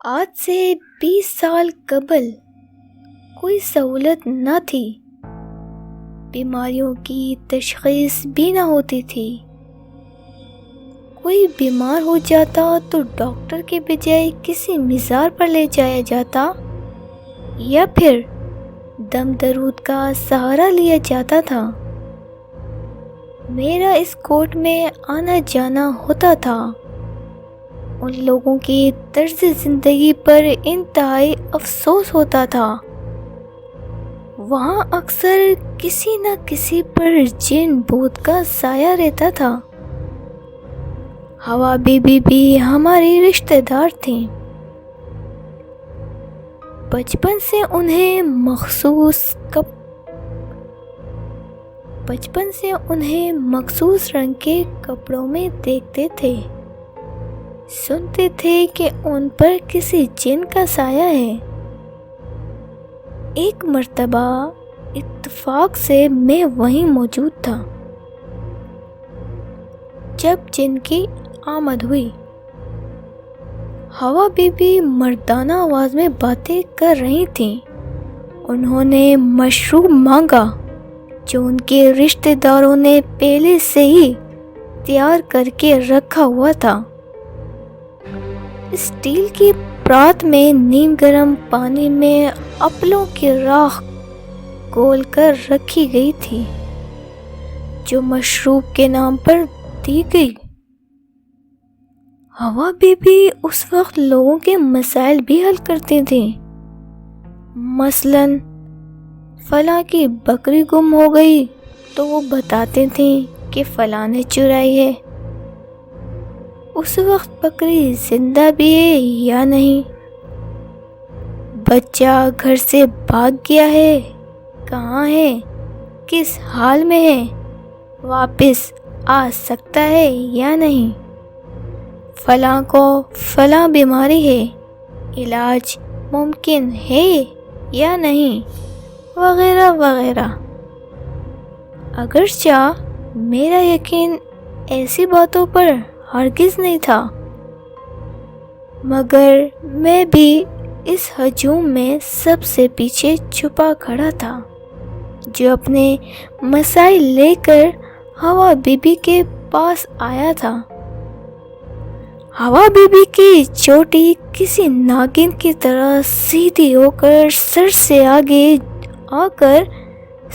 آج سے 20 سال قبل کوئی سہولت نہ تھی، بیماریوں کی تشخیص بھی نہ ہوتی تھی۔ کوئی بیمار ہو جاتا تو ڈاکٹر کے بجائے کسی مزار پر لے جایا جاتا یا پھر دم درود کا سہارا لیا جاتا تھا۔ میرا اس کوٹ میں آنا جانا ہوتا تھا۔ ان لوگوں کی طرز زندگی پر انتہائی افسوس ہوتا تھا۔ وہاں اکثر کسی نہ کسی پر جن بھوت کا سایہ رہتا تھا۔ حوا بی بی بھی ہماری رشتہ دار تھیں۔ بچپن سے انہیں مخصوص رنگ کے کپڑوں میں دیکھتے تھے، سنتے تھے کہ ان پر کسی جن کا سایہ ہے۔ ایک مرتبہ اتفاق سے میں وہیں موجود تھا جب جن کی آمد ہوئی۔ حوا بی بی مردانہ آواز میں باتیں کر رہی تھیں۔ انہوں نے مشروب مانگا جو ان کے رشتہ داروں نے پہلے سے ہی تیار کر کے رکھا ہوا تھا۔ اسٹیل کی پرات میں نیم گرم پانی میں اپلوں کی راکھ گھول کر رکھی گئی تھی جو مشروب کے نام پر دی گئی۔ حوا بی بی اس وقت لوگوں کے مسائل بھی حل کرتی تھیں۔ مثلاً فلاں کی بکری گم ہو گئی تو وہ بتاتے تھیں کہ فلاں نے چرائی ہے۔ اس وقت بکری زندہ بھی ہے یا نہیں، بچہ گھر سے بھاگ گیا ہے، کہاں ہے، کس حال میں ہے، واپس آ سکتا ہے یا نہیں، فلاں کو فلاں بیماری ہے، علاج ممکن ہے یا نہیں، وغیرہ وغیرہ۔ اگرچہ میرا یقین ایسی باتوں پر ہرگز نہیں تھا، مگر میں بھی اس ہجوم میں سب سے پیچھے چھپا کھڑا تھا جو اپنے مسائل لے کر حوا بی بی کے پاس آیا تھا۔ حوا بی بی کی چوٹی کسی ناگن کی طرح سیدھی ہو کر سر سے آگے آ کر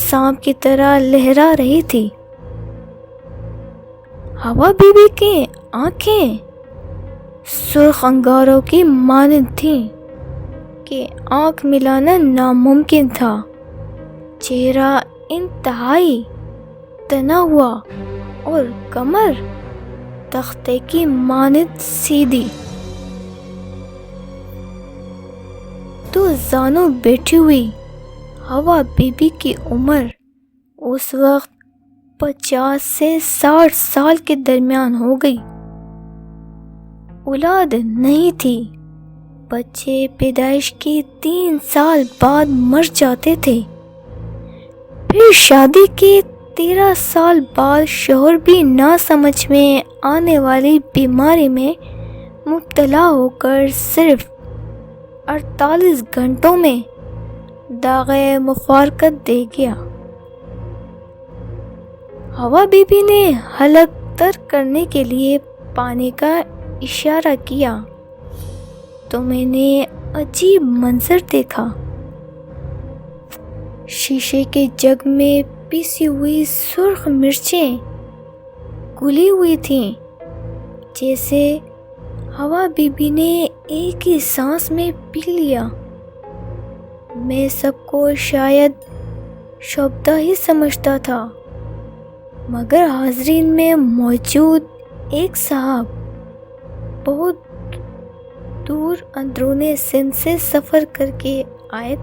سانپ کی طرح لہرا رہی تھی۔ حوا بی بی کی آنکھیں سرخ انگاروں کی مانند تھیں کہ آنکھ ملانا ناممکن تھا۔ چہرہ انتہائی تنا ہوا اور کمر تختے کی مانند سیدھی، تو زانوں بیٹھی ہوئی۔ حوا بی بی کی عمر اس وقت 50 سے 60 سال کے درمیان ہو گئی۔ اولاد نہیں تھی، بچے پیدائش کے 3 سال بعد مر جاتے تھے، پھر شادی کے 13 سال بعد شوہر بھی نہ سمجھ میں آنے والی بیماری میں مبتلا ہو کر صرف 48 گھنٹوں میں داغِ مفارقت دے گیا۔ حوا بی بی نے حلق ترک کرنے کے لیے پانی کا اشارہ کیا تو میں نے عجیب منظر دیکھا۔ شیشے کے جگ میں پیسی ہوئی سرخ مرچیں گلی ہوئی تھیں، جیسے حوا بی بی نے ایک ہی سانس میں پی لیا۔ میں سب کو شاید شعبدہ ہی سمجھتا تھا، مگر حاضرین میں موجود ایک صاحب بہت دور اندرون سندھ سے سفر کر کے آئے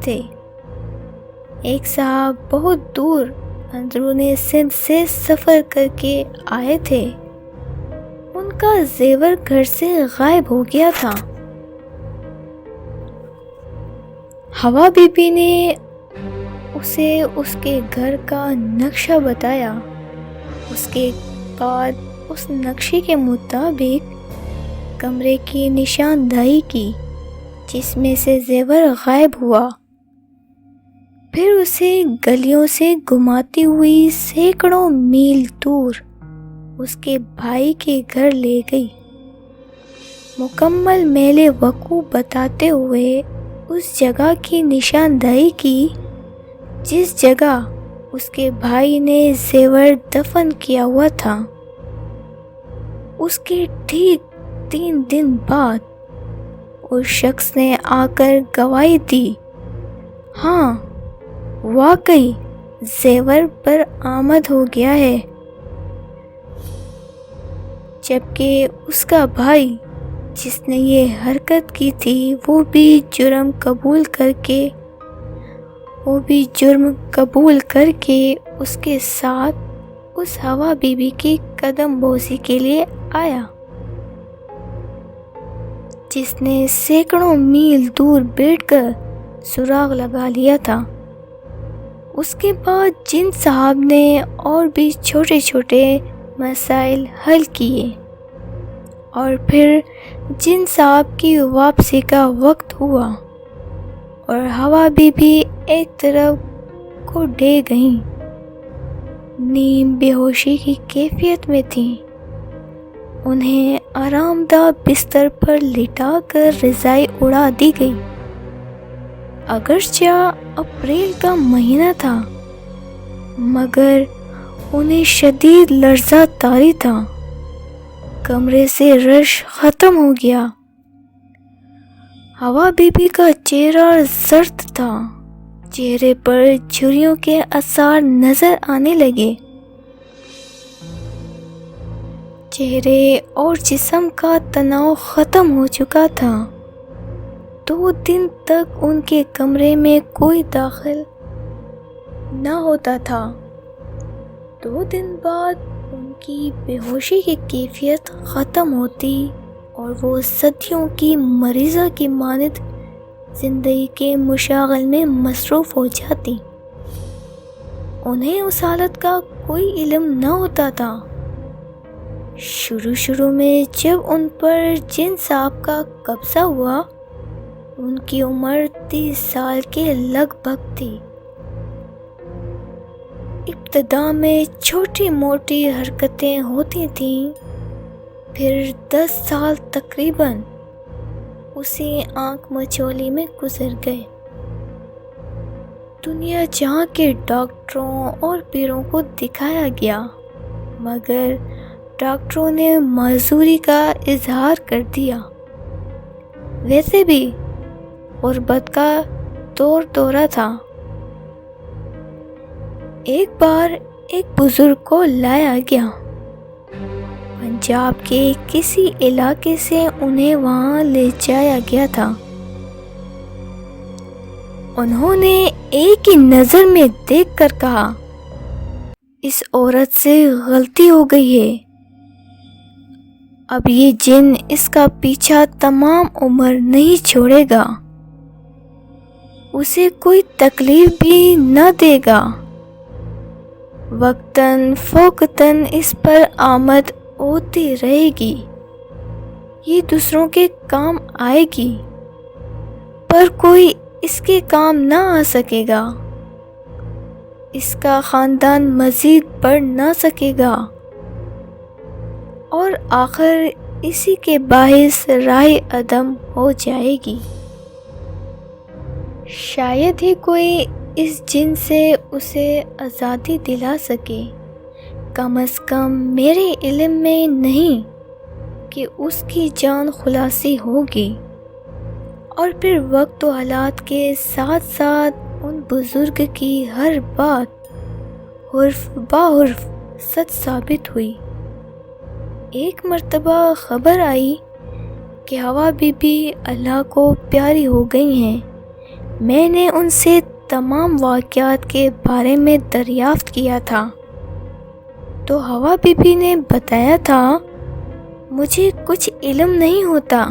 تھے۔ ان کا زیور گھر سے غائب ہو گیا تھا۔ حوا بی بی نے اسے اس کے گھر کا نقشہ بتایا۔ اس کے بعد اس نقشے کے مطابق کمرے کی نشاندہی کی۔ جس میں سے زیور غائب ہوا۔ پھر اسے گلیوں سے گھماتی ہوئی سینکڑوں میل دور اس کے بھائی کے گھر لے گئی، مکمل میل وقوع بتاتے ہوئے اس جگہ کی نشاندہی کی جس جگہ اس کے بھائی نے زیور دفن کیا ہوا تھا۔ اس کے ٹھیک 3 دن بعد اس شخص نے آ کر گواہی دی، ہاں واقعی زیور پر آمد ہو گیا ہے، جبکہ اس کا بھائی جس نے یہ حرکت کی تھی وہ بھی جرم قبول کر کے اس کے ساتھ اس حوا بی بی کی قدم بوسی کے لیے آیا، جس نے سینکڑوں میل دور بیٹھ کر سراغ لگا لیا تھا۔ اس کے بعد جن صاحب نے اور بھی چھوٹے چھوٹے مسائل حل کیے، اور پھر جن صاحب کی واپسی کا وقت ہوا اور حوا بی بی ایک طرف کو ڈے گئیں، نیم بے ہوشی کی کیفیت میں تھیں، انہیں آرام دہ بستر پر لٹا کر رضائی اڑا دی گئی۔ اگرچہ اپریل کا مہینہ تھا مگر انہیں شدید لرزہ طاری تھا، کمرے سے رش ختم ہو گیا، حوا بی بی کا چہرہ زرد تھا، چہرے پر جھریوں کے آثار نظر آنے لگے، چہرے اور جسم کا تناؤ ختم ہو چکا تھا۔ 2 دن تک ان کے کمرے میں کوئی داخل نہ ہوتا تھا۔ 2 دن بعد ان کی بے ہوشی کی کیفیت ختم ہوتی اور وہ صدیوں کی مریضہ کی مانند زندگی کے مشاغل میں مصروف ہو جاتی۔ انہیں اس حالت کا کوئی علم نہ ہوتا تھا۔ شروع میں جب ان پر جن صاحب کا قبضہ ہوا ان کی عمر 30 سال کے لگ بھگ تھی۔ ابتدا میں چھوٹی موٹی حرکتیں ہوتی تھیں، پھر 10 سال تقریباً اسی آنکھ مچولی میں گزر گئے۔ دنیا جہاں کے ڈاکٹروں اور پیروں کو دکھایا گیا مگر ڈاکٹروں نے معذوری کا اظہار کر دیا۔ ویسے بھی غربت کا دورہ تھا۔ ایک بار ایک بزرگ کو لایا گیا، پنجاب کے کسی علاقے سے انہیں وہاں لے جایا گیا تھا۔ انہوں نے ایک ہی نظر میں دیکھ کر کہا، اس عورت سے غلطی ہو گئی ہے، اب یہ جن اس کا پیچھا تمام عمر نہیں چھوڑے گا، اسے کوئی تکلیف بھی نہ دے گا، وقتاً فوقتاً اس پر آمد ہوتی رہے گی، یہ دوسروں کے کام آئے گی پر کوئی اس کے کام نہ آ سکے گا، اس کا خاندان مزید بڑھ نہ سکے گا اور آخر اسی کے باعث راہ عدم ہو جائے گی۔ شاید ہی کوئی اس جن سے اسے آزادی دلا سکے، کم از کم میرے علم میں نہیں کہ اس کی جان خلاصی ہوگی۔ اور پھر وقت و حالات کے ساتھ ساتھ ان بزرگ کی ہر بات حرف با حرف سچ ثابت ہوئی۔ ایک مرتبہ خبر آئی کہ حوا بی بی اللہ کو پیاری ہو گئی ہیں۔ میں نے ان سے تمام واقعات کے بارے میں دریافت کیا تھا تو حوا بی بی نے بتایا تھا، مجھے کچھ علم نہیں ہوتا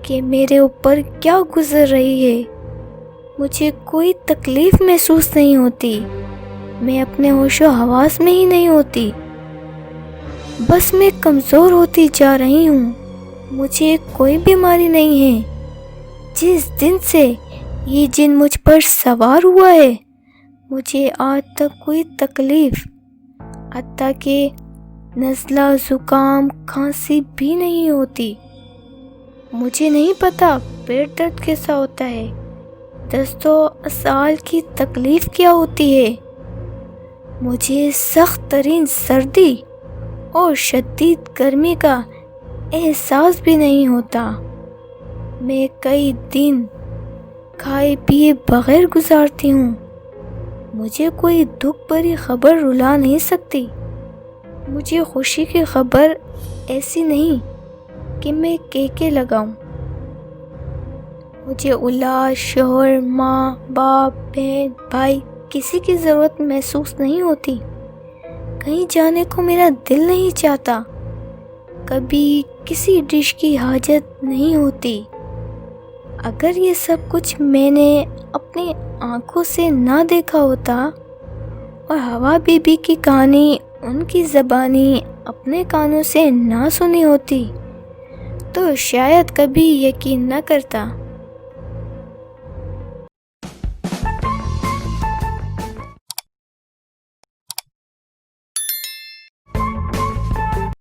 کہ میرے اوپر کیا گزر رہی ہے، مجھے کوئی تکلیف محسوس نہیں ہوتی، میں اپنے ہوش و حواس میں ہی نہیں ہوتی، بس میں کمزور ہوتی جا رہی ہوں، مجھے کوئی بیماری نہیں ہے، جس دن سے یہ جن مجھ پر سوار ہوا ہے مجھے آج تک کوئی تکلیف حتیٰ کہ نزلہ زکام کھانسی بھی نہیں ہوتی۔ مجھے نہیں پتا پیٹ درد کیسا ہوتا ہے، دست و اسال کی تکلیف کیا ہوتی ہے۔ مجھے سخت ترین سردی اور شدید گرمی کا احساس بھی نہیں ہوتا۔ میں کئی دن کھائے پیے بغیر گزارتی ہوں۔ مجھے کوئی دکھ بھری خبر رلا نہیں سکتی۔ مجھے خوشی کی خبر ایسی نہیں کہ میں کیکے لگاؤں۔ مجھے اولاد، شوہر، ماں، باپ، بہن، بھائی کسی کی ضرورت محسوس نہیں ہوتی۔ کہیں جانے کو میرا دل نہیں چاہتا۔ کبھی کسی ڈش کی حاجت نہیں ہوتی۔ اگر یہ سب کچھ میں نے اپنی آنکھوں سے نہ دیکھا ہوتا اور حوا بی بی کی کہانی ان کی زبانی اپنے کانوں سے نہ سنی ہوتی تو شاید کبھی یقین نہ کرتا۔